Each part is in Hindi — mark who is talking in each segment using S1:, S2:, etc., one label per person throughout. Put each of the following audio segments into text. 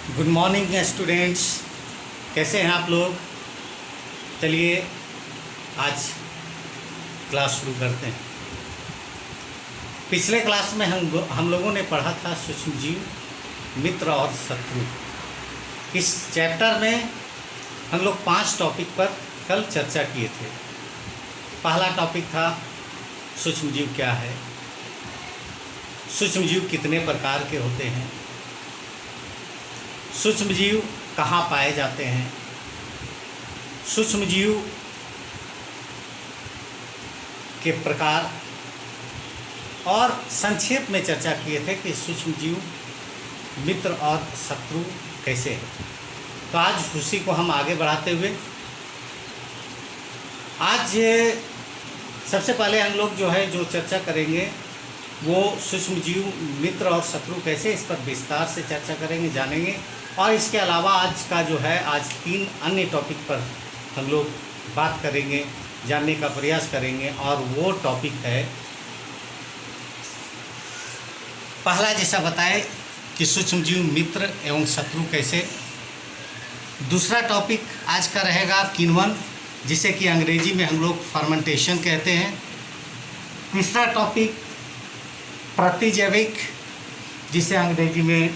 S1: गुड मॉर्निंग स्टूडेंट्स, कैसे हैं आप लोग। चलिए आज क्लास शुरू करते हैं। पिछले क्लास में हम लोगों ने पढ़ा था सूक्ष्मजीव, मित्र और शत्रु। इस चैप्टर में हम लोग 5 टॉपिक पर कल चर्चा किए थे। पहला टॉपिक था सूक्ष्मजीव क्या है, सूक्ष्मजीव कितने प्रकार के होते हैं, सूक्ष्मजीव कहाँ पाए जाते हैं, सूक्ष्मजीव के प्रकार, और संक्षेप में चर्चा किए थे कि सूक्ष्मजीव, मित्र और शत्रु कैसे हैं। तो आज उसी को हम आगे बढ़ाते हुए आज सबसे पहले हम लोग जो चर्चा करेंगे वो सूक्ष्मजीव, मित्र और शत्रु कैसे, इस पर विस्तार से चर्चा करेंगे, जानेंगे। और इसके अलावा आज 3 अन्य टॉपिक पर हम लोग बात करेंगे, जानने का प्रयास करेंगे। और वो टॉपिक है, पहला जैसा बताए कि सूक्ष्मजीव, मित्र एवं शत्रु कैसे। दूसरा टॉपिक आज का रहेगा किण्वन, जिसे कि अंग्रेजी में हम लोग फर्मेंटेशन कहते हैं। तीसरा टॉपिक प्रतिजैविक, जिसे अंग्रेजी में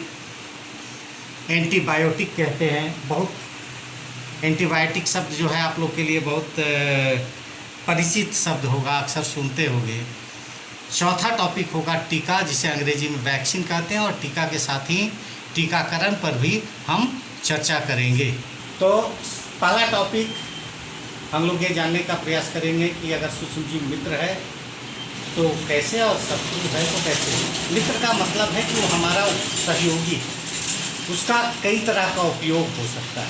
S1: एंटीबायोटिक कहते हैं। बहुत एंटीबायोटिक शब्द जो है आप लोग के लिए बहुत परिचित शब्द होगा, अक्सर सुनते होंगे। चौथा टॉपिक होगा टीका, जिसे अंग्रेजी में वैक्सीन कहते हैं, और टीका के साथ ही टीकाकरण पर भी हम चर्चा करेंगे। तो पहला टॉपिक हम लोग ये जानने का प्रयास करेंगे कि अगर सूक्ष्मजीव मित्र है तो कैसे, और शत्रु है तो कैसे। मित्र का मतलब है कि वो हमारा सहयोगी, उसका कई तरह का उपयोग हो सकता है,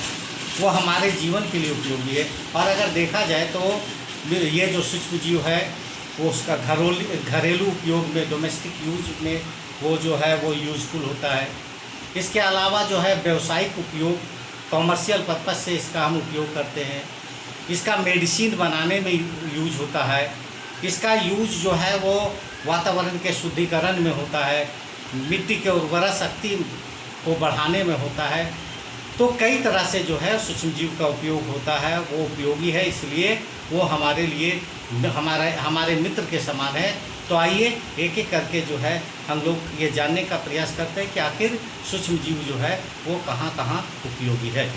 S1: वो हमारे जीवन के लिए उपयोगी है। और अगर देखा जाए तो ये जो सूक्ष्मजीव है वो उसका घरेलू उपयोग में, डोमेस्टिक यूज में वो वो यूज़फुल होता है। इसके अलावा व्यावसायिक उपयोग, कॉमर्शियल पर्पस से इसका हम उपयोग करते हैं। इसका मेडिसिन बनाने में यूज होता है। इसका यूज वो वातावरण के शुद्धिकरण में होता है, मिट्टी के उर्वरा शक्ति को बढ़ाने में होता है। तो कई तरह से सूक्ष्मजीव का उपयोग होता है, वो उपयोगी है, इसलिए वो हमारे लिए हमारे मित्र के समान है। तो आइए एक एक करके हम लोग ये जानने का प्रयास करते हैं कि आखिर सूक्ष्मजीव वो कहाँ कहाँ उपयोगी है।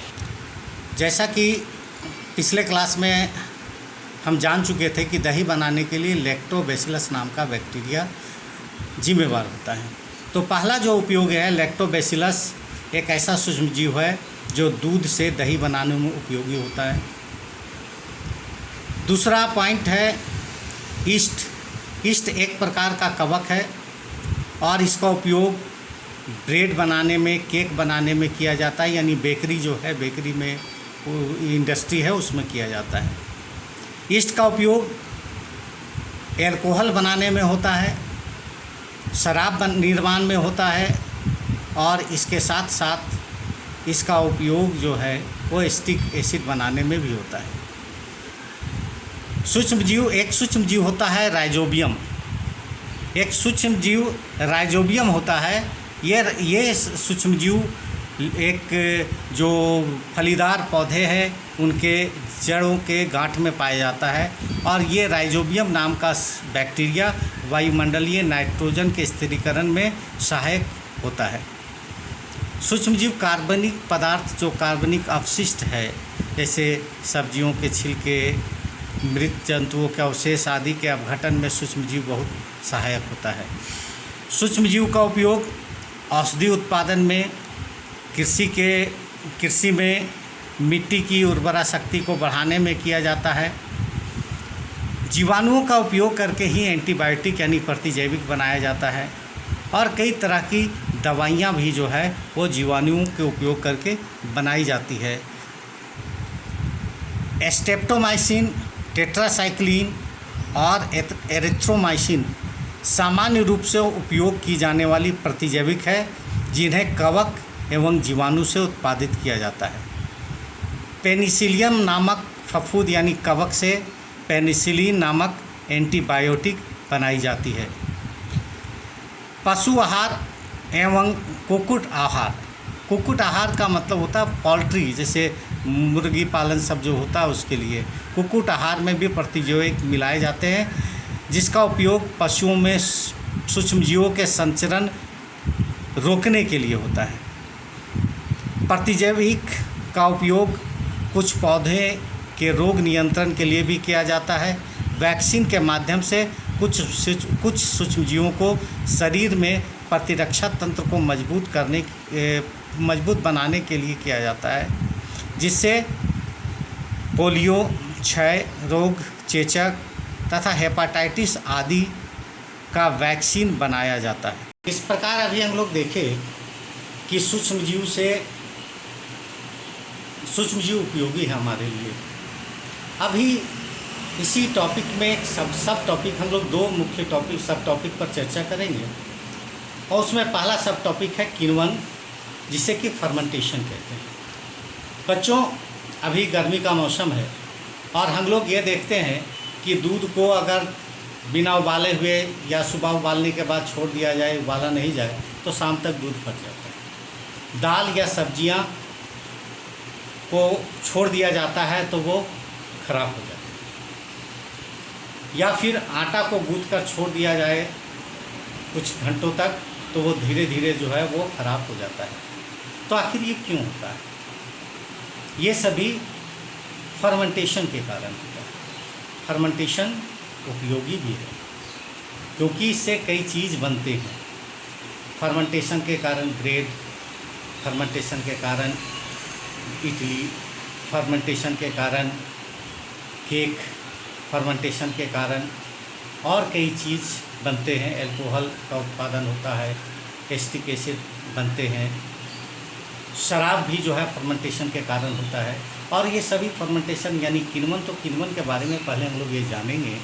S1: जैसा कि पिछले क्लास में हम जान चुके थे कि दही बनाने के लिए लैक्टोबैसिलस नाम का बैक्टीरिया जिम्मेवार होता है। तो पहला जो उपयोग है, लैक्टोबैसिलस एक ऐसा सूक्ष्मजीव है जो दूध से दही बनाने में उपयोगी होता है। दूसरा पॉइंट है ईस्ट। ईस्ट एक प्रकार का कवक है और इसका उपयोग ब्रेड बनाने में, केक बनाने में किया जाता है, यानी बेकरी बेकरी में इंडस्ट्री है उसमें किया जाता है। ईस्ट का उपयोग एल्कोहल बनाने में होता है, शराब निर्माण में होता है, और इसके साथ साथ इसका उपयोग वो एसिटिक एसिड बनाने में भी होता है। एक सूक्ष्मजीव होता है राइजोबियम। एक सूक्ष्मजीव राइजोबियम होता है। ये सूक्ष्मजीव एक जो फलीदार पौधे हैं उनके जड़ों के गांठ में पाया जाता है, और ये राइजोबियम नाम का बैक्टीरिया वायुमंडलीय नाइट्रोजन के स्थिरीकरण में सहायक होता है। सूक्ष्मजीव कार्बनिक पदार्थ, जो कार्बनिक अवशिष्ट है, जैसे सब्जियों के छिलके, मृत जंतुओं के अवशेष आदि के अपघटन में सूक्ष्मजीव बहुत सहायक होता है। सूक्ष्मजीव का उपयोग औषधि उत्पादन में, कृषि में मिट्टी की उर्वरा शक्ति को बढ़ाने में किया जाता है। जीवाणुओं का उपयोग करके ही एंटीबायोटिक यानी प्रतिजैविक बनाया जाता है, और कई तरह की दवाइयाँ भी वो जीवाणुओं के उपयोग करके बनाई जाती है। स्ट्रेप्टोमाइसिन, टेट्रासाइक्लिन और एरिथ्रोमाइसिन सामान्य रूप से उपयोग की जाने वाली प्रतिजैविक है, जिन्हें कवक एवं जीवाणु से उत्पादित किया जाता है। पेनिसिलियम नामक फफूंद यानी कवक से पेनिसिलिन नामक एंटीबायोटिक बनाई जाती है। पशु आहार एवं कुक्कुट आहार। कुक्कुट आहार का मतलब होता है पोल्ट्री, जैसे मुर्गी पालन सब जो होता है उसके लिए कुक्कुट आहार में भी प्रतिजैविक मिलाए जाते हैं, जिसका उपयोग पशुओं में सूक्ष्मजीवों के संचरण रोकने के लिए होता है। प्रतिजैविक का उपयोग कुछ पौधे के रोग नियंत्रण के लिए भी किया जाता है। वैक्सीन के माध्यम से कुछ सूक्ष्मजीवों को शरीर में प्रतिरक्षा तंत्र को मजबूत बनाने के लिए किया जाता है, जिससे पोलियो, क्षय रोग, चेचक तथा हेपेटाइटिस आदि का वैक्सीन बनाया जाता है। इस प्रकार अभी हम लोग देखें कि सूक्ष्मजीव उपयोगी है हमारे लिए। अभी इसी टॉपिक में सब टॉपिक हम लोग 2 मुख्य सब टॉपिक पर चर्चा करेंगे, और उसमें पहला सब टॉपिक है किण्वन, जिसे कि फर्मेंटेशन कहते हैं। बच्चों, अभी गर्मी का मौसम है और हम लोग ये देखते हैं कि दूध को अगर बिना उबाले हुए या सुबह उबालने के बाद छोड़ दिया जाए, उबाला नहीं जाए, तो शाम तक दूध फट जाता है। दाल या सब्जियां को छोड़ दिया जाता है तो वो खराब हो जाती है, या फिर आटा को गूंथ कर छोड़ दिया जाए कुछ घंटों तक तो वो धीरे धीरे जो है वो खराब हो जाता है। तो आखिर ये क्यों होता है? ये सभी फर्मेंटेशन के कारण होता है। फर्मेंटेशन उपयोगी भी है क्योंकि इससे कई चीज़ बनते हैं। फर्मेंटेशन के कारण ब्रेड, फर्मेंटेशन के कारण इडली, फर्मेंटेशन के कारण केक, फर्मेंटेशन के कारण और कई चीज़ बनते हैं। अल्कोहल का उत्पादन होता है, एसिटिक एसिड बनते हैं, शराब भी जो है फर्मेंटेशन के कारण होता है। और ये सभी फर्मेंटेशन यानी किण्वन, तो किण्वन के बारे में पहले हम लोग ये जानेंगे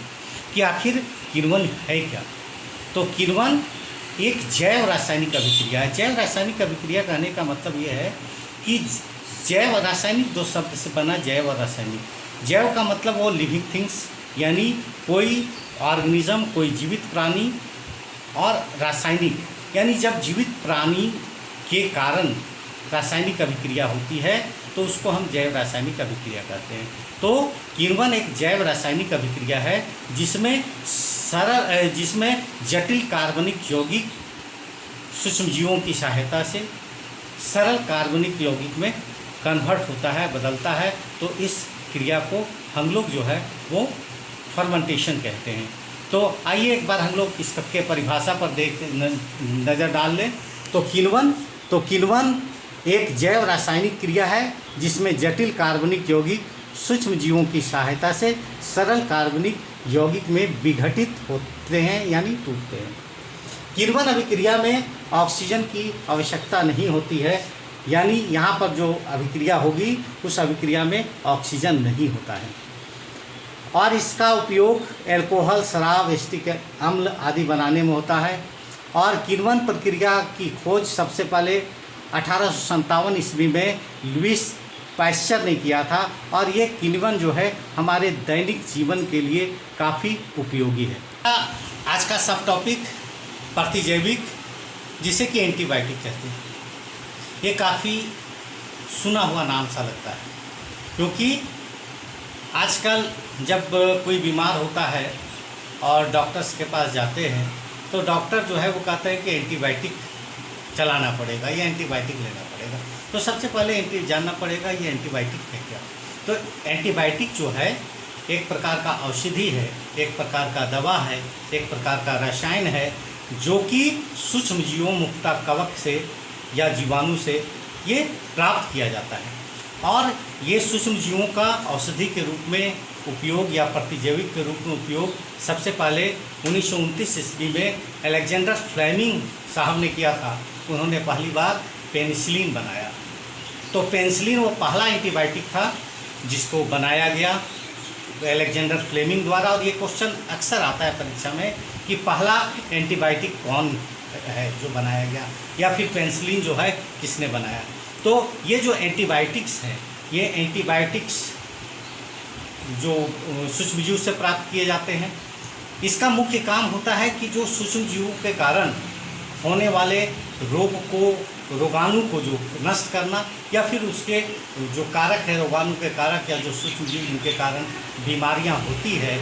S1: कि आखिर किण्वन है क्या। तो किण्वन एक जैव रासायनिक अभिक्रिया है। जैव रासायनिक अभिक्रिया कहने का मतलब ये है कि जैव रासायनिक 2 शब्द से बना जैव और रासायनिक। जैव का मतलब वो लिविंग थिंग्स यानी कोई ऑर्गेनिज्म, कोई जीवित प्राणी, और रासायनिक यानी जब जीवित प्राणी के कारण रासायनिक अभिक्रिया होती है तो उसको हम जैव रासायनिक अभिक्रिया कहते हैं। तो किण्वन एक जैव रासायनिक अभिक्रिया है जिसमें जटिल कार्बनिक यौगिक सूक्ष्मजीवों की सहायता से सरल कार्बनिक यौगिक में कन्वर्ट होता है, बदलता है। तो इस क्रिया को हम लोग जो है वो फर्मेंटेशन कहते हैं। तो आइए एक बार हम लोग इसके परिभाषा पर नज़र डाल लें। तो किण्वन एक जैव रासायनिक क्रिया है जिसमें जटिल कार्बनिक यौगिक सूक्ष्मजीवों की सहायता से सरल कार्बनिक यौगिक में विघटित होते हैं यानी टूटते हैं। किण्वन अभिक्रिया में ऑक्सीजन की आवश्यकता नहीं होती है, यानी यहाँ पर जो अभिक्रिया होगी उस अभिक्रिया में ऑक्सीजन नहीं होता है। और इसका उपयोग अल्कोहल, शराब, एसिटिक अम्ल आदि बनाने में होता है। और किण्वन प्रक्रिया की खोज सबसे पहले 1857 ईस्वी में लुईस पाश्चर ने किया था, और ये किण्वन जो है हमारे दैनिक जीवन के लिए काफ़ी उपयोगी है। आज का सब टॉपिक प्रतिजैविक, जिसे कि एंटीबायोटिक कहते हैं। ये काफ़ी सुना हुआ नाम सा लगता है क्योंकि आजकल जब कोई बीमार होता है और डॉक्टर्स के पास जाते हैं तो डॉक्टर जो है वो कहते हैं कि एंटीबायोटिक चलाना पड़ेगा या एंटीबायोटिक लेना पड़ेगा। तो सबसे पहले जानना पड़ेगा ये एंटीबायोटिक है क्या। तो एंटीबायोटिक जो है एक प्रकार का औषधि है, एक प्रकार का दवा है, एक प्रकार का रसायन है जो कि सूक्ष्मजीवों मुक्ता कवक से या जीवाणु से ये प्राप्त किया जाता है। और ये सूक्ष्मजीवों का औषधि के रूप में उपयोग या प्रतिजैविक के रूप में उपयोग सबसे पहले 1929 ईस्वी में अलेक्जेंडर फ्लेमिंग साहब ने किया था। उन्होंने पहली बार पेनिसिलिन बनाया। तो पेनिसिलिन वो पहला एंटीबायोटिक था जिसको बनाया गया अलेक्जेंडर फ्लेमिंग द्वारा। और ये क्वेश्चन अक्सर आता है परीक्षा में कि पहला एंटीबायोटिक कौन है जो बनाया गया, या फिर पेनिसिलिन जो है किसने बनाया। तो ये जो एंटीबायोटिक्स हैं, ये एंटीबायोटिक्स जो सूक्ष्मजीव से प्राप्त किए जाते हैं, इसका मुख्य काम होता है कि जो सूक्ष्मजीवों के कारण होने वाले रोग को रोगाणु को जो नष्ट करना या फिर उसके जो कारक है, रोगाणु के कारक या जो सूक्ष्म जीव जिनके कारण बीमारियां होती है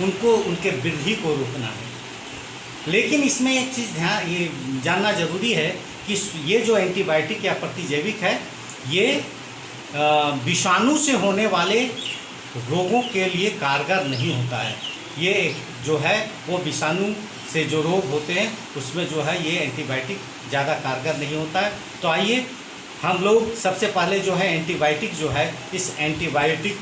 S1: उनको, उनके वृद्धि को रोकना है। लेकिन इसमें एक चीज़ ध्यान ये जानना ज़रूरी है कि ये जो एंटीबायोटिक या प्रतिजैविक है ये विषाणु से होने वाले रोगों के लिए कारगर नहीं होता है। ये जो है वो विषाणु से जो रोग होते हैं उसमें जो है ये एंटीबायोटिक ज़्यादा कारगर नहीं होता है। तो आइए हम लोग सबसे पहले जो है एंटीबायोटिक जो है, इस एंटीबायोटिक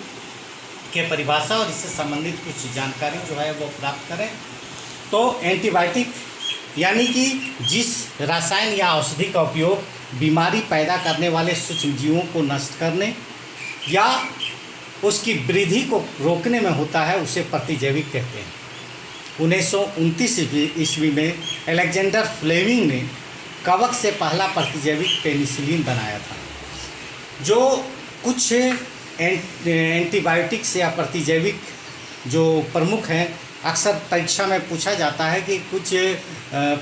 S1: के परिभाषा और इससे संबंधित कुछ जानकारी जो है वो प्राप्त करें। तो एंटीबायोटिक यानी कि जिस रसायन या औषधि का उपयोग बीमारी पैदा करने वाले सूक्ष्म जीवों को नष्ट करने या उसकी वृद्धि को रोकने में होता है उसे प्रतिजैविक कहते हैं। 1929 ईस्वी में अलेक्जेंडर फ्लेमिंग ने कवक से पहला प्रतिजैविक पेनिसिलिन बनाया था। जो कुछ एंटीबायोटिक्स या प्रतिजैविक जो प्रमुख हैं, अक्सर परीक्षा में पूछा जाता है कि कुछ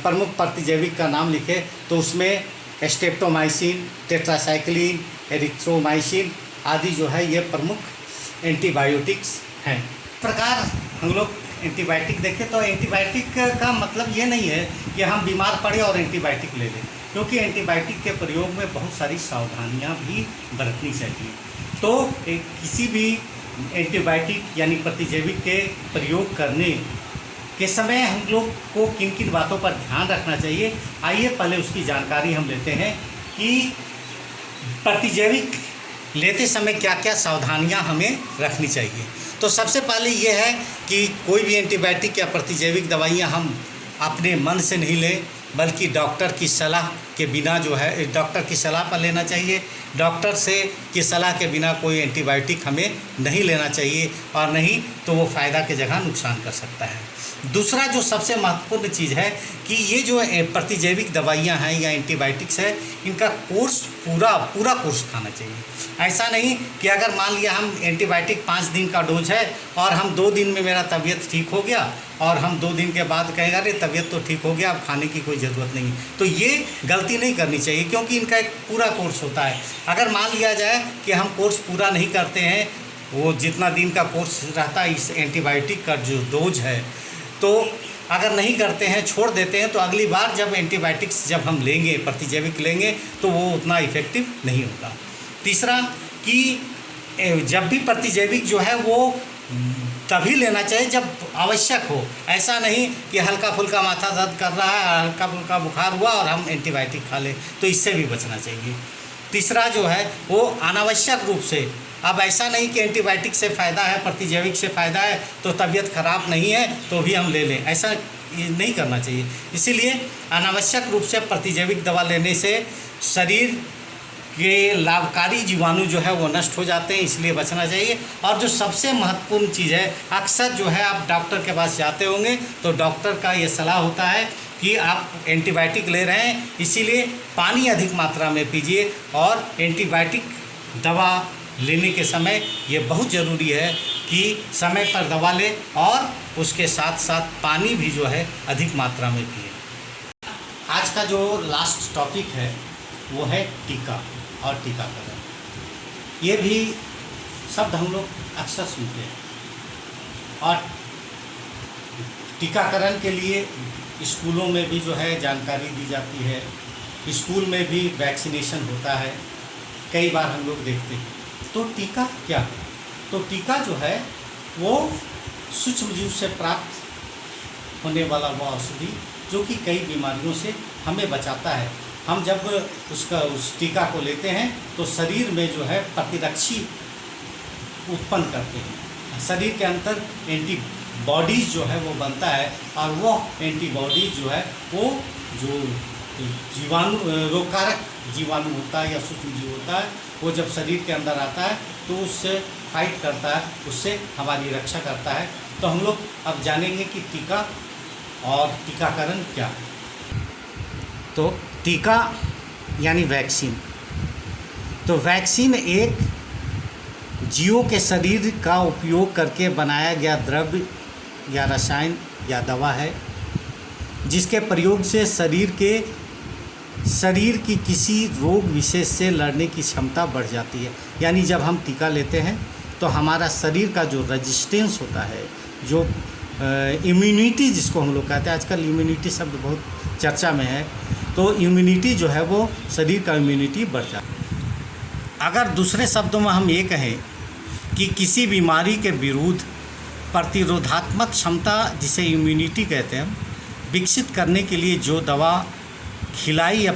S1: प्रमुख प्रतिजैविक का नाम लिखे, तो उसमें स्ट्रेप्टोमाइसिन, टेट्रासाइक्लिन, एरिथ्रोमाइसिन आदि जो है ये प्रमुख एंटीबायोटिक्स हैं। प्रकार हम लोग एंटीबायोटिक देखें तो एंटीबायोटिक का मतलब ये नहीं है कि हम बीमार पड़े और एंटीबायोटिक ले लें, क्योंकि एंटीबायोटिक के प्रयोग में बहुत सारी सावधानियां भी बरतनी चाहिए। तो किसी भी एंटीबायोटिक यानी प्रतिजैविक के प्रयोग करने के समय हम लोग को किन किन बातों पर ध्यान रखना चाहिए, आइए पहले उसकी जानकारी हम लेते हैं कि प्रतिजैविक लेते समय क्या क्या सावधानियां हमें रखनी चाहिए। तो सबसे पहले ये है कि कोई भी एंटीबायोटिक या प्रतिजैविक दवाइयाँ हम अपने मन से नहीं लें, बल्कि डॉक्टर की सलाह के बिना जो है, डॉक्टर की सलाह पर लेना चाहिए। डॉक्टर से की सलाह के बिना कोई एंटीबायोटिक हमें नहीं लेना चाहिए, और नहीं तो वो फ़ायदा की जगह नुकसान कर सकता है। दूसरा जो सबसे महत्वपूर्ण चीज़ है कि ये जो प्रतिजैविक दवाइयाँ हैं या एंटीबायोटिक्स है, इनका कोर्स पूरा कोर्स खाना चाहिए। ऐसा नहीं कि अगर मान लिया हम एंटीबायोटिक 5 दिन का डोज है और हम 2 दिन में मेरा तबीयत ठीक हो गया और हम 2 दिन के बाद कहेंगे अरे तबीयत तो ठीक हो गया, अब खाने की कोई ज़रूरत नहीं। तो ये गलती नहीं करनी चाहिए, क्योंकि इनका एक पूरा कोर्स होता है। अगर मान लिया जाए कि हम कोर्स पूरा नहीं करते हैं, वो जितना दिन का कोर्स रहता है इस एंटीबायोटिक का जो डोज है, तो अगर नहीं करते हैं, छोड़ देते हैं, तो अगली बार जब एंटीबायोटिक्स जब हम लेंगे, प्रतिजैविक लेंगे, तो वो उतना इफ़ेक्टिव नहीं होगा। तीसरा कि जब भी प्रतिजैविक जो है वो तभी लेना चाहिए जब आवश्यक हो। ऐसा नहीं कि हल्का फुल्का माथा दर्द कर रहा है, हल्का फुल्का बुखार हुआ और हम एंटीबायोटिक खा लें, तो इससे भी बचना चाहिए। तीसरा जो है वो अनावश्यक रूप से, अब ऐसा नहीं कि एंटीबायोटिक से फ़ायदा है, प्रतिजैविक से फ़ायदा है तो तबीयत ख़राब नहीं है तो भी हम ले लें, ऐसा ये नहीं करना चाहिए। इसीलिए अनावश्यक रूप से प्रतिजैविक दवा लेने से शरीर के लाभकारी जीवाणु जो है वो नष्ट हो जाते हैं, इसलिए बचना चाहिए। और जो सबसे महत्वपूर्ण चीज़ है, अक्सर जो है आप डॉक्टर के पास जाते होंगे तो डॉक्टर का ये सलाह होता है कि आप एंटीबायोटिक ले रहे हैं, इसीलिए पानी अधिक मात्रा में पीजिए। और एंटीबायोटिक दवा लेने के समय ये बहुत ज़रूरी है कि समय पर दवा लें और उसके साथ साथ पानी भी जो है अधिक मात्रा में पिए। आज का जो लास्ट टॉपिक है वो है टीका और टीकाकरण। ये भी शब्द हम लोग अक्सर सुनते हैं, और टीकाकरण के लिए स्कूलों में भी जो है जानकारी दी जाती है, स्कूल में भी वैक्सीनेशन होता है, कई बार हम लोग देखते हैं। तो टीका क्या है? तो टीका जो है वो सूक्ष्म जीव से प्राप्त होने वाला वो औषधि जो कि कई बीमारियों से हमें बचाता है। हम जब उस टीका को लेते हैं तो शरीर में जो है प्रतिरक्षी उत्पन्न करते हैं, शरीर के अंदर एंटीबॉडीज़ जो है वो बनता है, और वो एंटीबॉडीज़ जो है वो जो जीवाणु रोगकारक जीवाणु होता है या सूक्ष्म जीव होता है, वो जब शरीर के अंदर आता है तो उससे फाइट करता है, उससे हमारी रक्षा करता है। तो हम लोग अब जानेंगे कि टीका और टीकाकरण क्या है। तो टीका यानी वैक्सीन। तो वैक्सीन एक जीवों के शरीर का उपयोग करके बनाया गया द्रव्य या रसायन या दवा है, जिसके प्रयोग से शरीर के शरीर की किसी रोग विशेष से लड़ने की क्षमता बढ़ जाती है। यानी जब हम टीका लेते हैं तो हमारा शरीर का जो रेजिस्टेंस होता है, जो इम्यूनिटी जिसको हम लोग कहते हैं, आजकल इम्यूनिटी शब्द बहुत चर्चा में है, तो इम्यूनिटी जो है वो शरीर का इम्यूनिटी बढ़ जाता है। अगर दूसरे शब्दों में हम ये कहें कि किसी बीमारी के विरुद्ध प्रतिरोधात्मक क्षमता, जिसे इम्यूनिटी कहते हैं, विकसित करने के लिए जो दवा खिलाई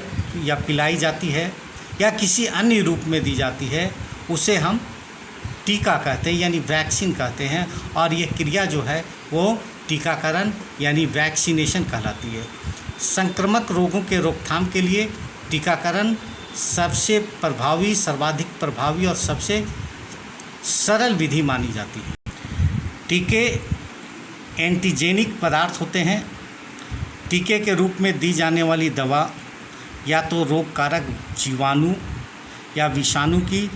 S1: या पिलाई जाती है या किसी अन्य रूप में दी जाती है, उसे हम टीका कहते हैं, यानी वैक्सीन कहते हैं। और ये क्रिया जो है वो टीकाकरण यानी वैक्सीनेशन कहलाती है। संक्रामक रोगों के रोकथाम के लिए टीकाकरण सबसे प्रभावी, सर्वाधिक प्रभावी और सबसे सरल विधि मानी जाती है। टीके एंटीजेनिक पदार्थ होते हैं। टीके के रूप में दी जाने वाली दवा या तो रोग कारक जीवाणु या विषाणु की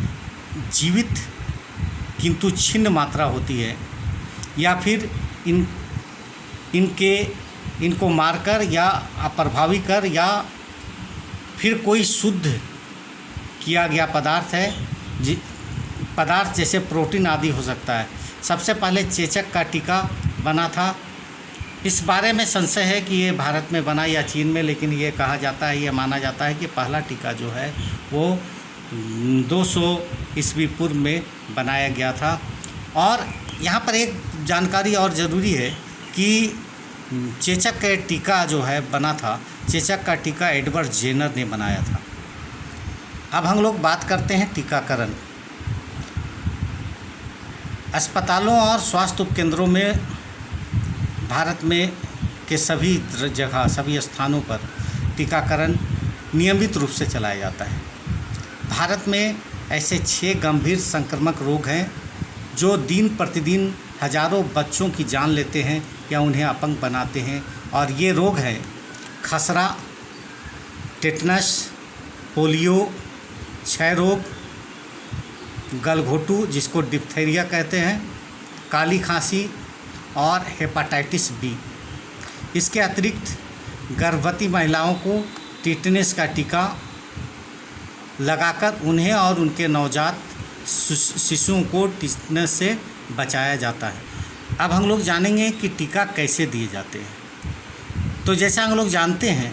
S1: जीवित किंतु छिन्न मात्रा होती है, या फिर इनको मारकर या अप्रभावी कर, या फिर कोई शुद्ध किया गया पदार्थ है, पदार्थ जैसे प्रोटीन आदि हो सकता है। सबसे पहले चेचक का टीका बना था। इस बारे में संशय है कि ये भारत में बना या चीन में, लेकिन ये कहा जाता है, ये माना जाता है कि पहला टीका जो है वो 200 ईस्वी पूर्व में बनाया गया था। और यहाँ पर एक जानकारी और ज़रूरी है कि चेचक का टीका जो है बना था, चेचक का टीका एडवर्ड जेनर ने बनाया था। अब हम लोग बात करते हैं टीकाकरण। अस्पतालों और स्वास्थ्य उपकेंद्रों में भारत में के सभी जगह, सभी स्थानों पर टीकाकरण नियमित रूप से चलाया जाता है। भारत में ऐसे 6 गंभीर संक्रामक रोग हैं जो दिन प्रतिदिन हजारों बच्चों की जान लेते हैं या उन्हें अपंग बनाते हैं। और ये रोग हैं खसरा, टेटनस, पोलियो, क्षय रोग, गलघोटू जिसको डिप्थीरिया कहते हैं, काली खांसी और हेपेटाइटिस बी। इसके अतिरिक्त गर्भवती महिलाओं को टिटनेस का टीका लगाकर उन्हें और उनके नवजात शिशुओं को टिटनेस से बचाया जाता है। अब हम लोग जानेंगे कि टीका कैसे दिए जाते हैं। तो जैसा हम लोग जानते हैं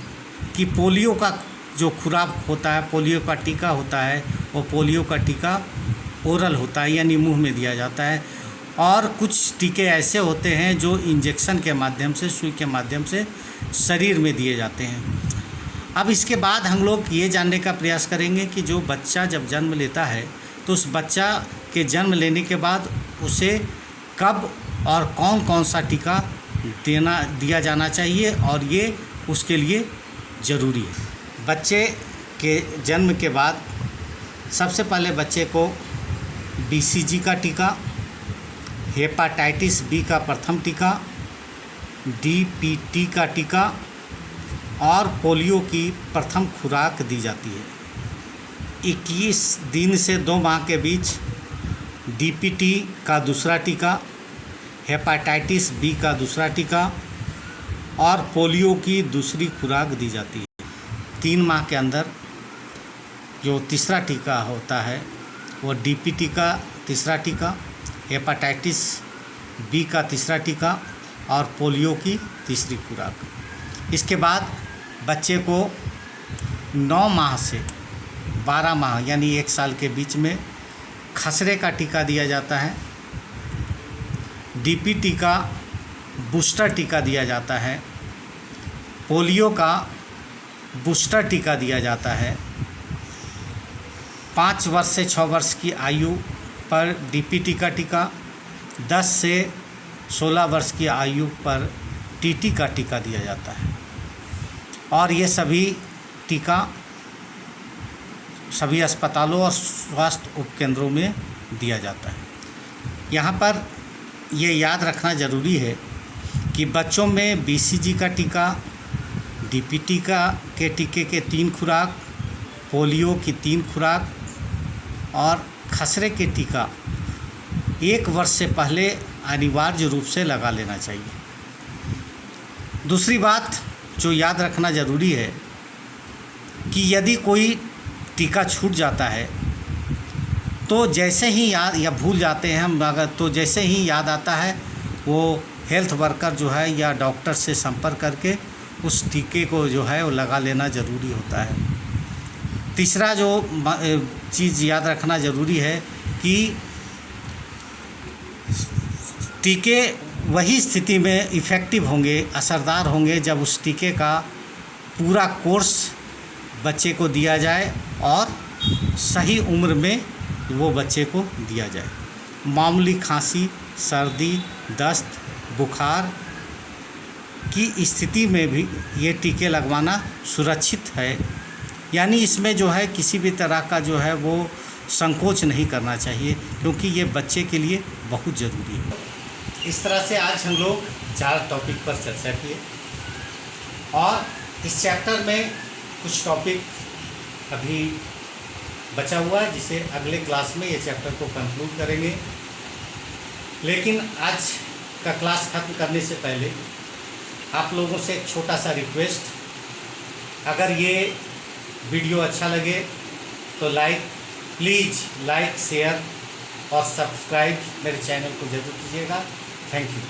S1: कि पोलियो का जो खुराक होता है, पोलियो का टीका होता है, वो पोलियो का टीका ओरल होता है, यानी मुंह में दिया जाता है। और कुछ टीके ऐसे होते हैं जो इंजेक्शन के माध्यम से, सुई के माध्यम से शरीर में दिए जाते हैं। अब इसके बाद हम लोग ये जानने का प्रयास करेंगे कि जो बच्चा जब जन्म लेता है तो उस बच्चा के जन्म लेने के बाद उसे कब और कौन कौन सा टीका दिया जाना चाहिए, और ये उसके लिए ज़रूरी है। बच्चे के जन्म के बाद सबसे पहले बच्चे को BCG का टीका, हेपेटाइटिस बी का प्रथम टीका, DPT का टीका और पोलियो की प्रथम खुराक दी जाती है। 21 दिन से 2 माह के बीच DPT का दूसरा टीका, हेपेटाइटिस बी का दूसरा टीका और पोलियो की दूसरी खुराक दी जाती है। 3 माह के अंदर जो तीसरा टीका होता है वो DPT का तीसरा टीका, हेपेटाइटिस बी का तीसरा टीका और पोलियो की तीसरी खुराक। इसके बाद बच्चे को 9 माह से 12 माह यानी 1 साल के बीच में खसरे का टीका दिया जाता है, DPT का बूस्टर टीका दिया जाता है, पोलियो का बूस्टर टीका दिया जाता है। 5 वर्ष से 6 वर्ष की आयु पर DPT का टीका, 10 से 16 वर्ष की आयु पर TT का टीका दिया जाता है। और ये सभी टीका सभी अस्पतालों और स्वास्थ्य उपकेंद्रों में दिया जाता है। यहाँ पर ये याद रखना ज़रूरी है कि बच्चों में BCG का टीका, DPT के टीके के 3 खुराक, पोलियो की 3 खुराक और खसरे के टीका 1 वर्ष से पहले अनिवार्य रूप से लगा लेना चाहिए। दूसरी बात जो याद रखना ज़रूरी है कि यदि कोई टीका छूट जाता है तो जैसे ही याद या भूल जाते हैं हम, अगर तो जैसे ही याद आता है वो हेल्थ वर्कर जो है या डॉक्टर से संपर्क करके उस टीके को जो है वो लगा लेना ज़रूरी होता है। तीसरा जो चीज़ याद रखना ज़रूरी है कि टीके वही स्थिति में इफ़ेक्टिव होंगे, असरदार होंगे जब उस टीके का पूरा कोर्स बच्चे को दिया जाए और सही उम्र में वो बच्चे को दिया जाए। मामूली खांसी, सर्दी, दस्त, बुखार की स्थिति में भी ये टीके लगवाना सुरक्षित है, यानी इसमें जो है किसी भी तरह का जो है वो संकोच नहीं करना चाहिए, क्योंकि ये बच्चे के लिए बहुत ज़रूरी है। इस तरह से आज हम लोग 4 टॉपिक पर चर्चा किए और इस चैप्टर में कुछ टॉपिक अभी बचा हुआ है जिसे अगले क्लास में ये चैप्टर को कंक्लूड करेंगे। लेकिन आज का क्लास ख़त्म करने से पहले आप लोगों से एक छोटा सा रिक्वेस्ट, अगर ये वीडियो अच्छा लगे तो प्लीज़ लाइक, शेयर और सब्सक्राइब मेरे चैनल को ज़रूर कीजिएगा। Thank you.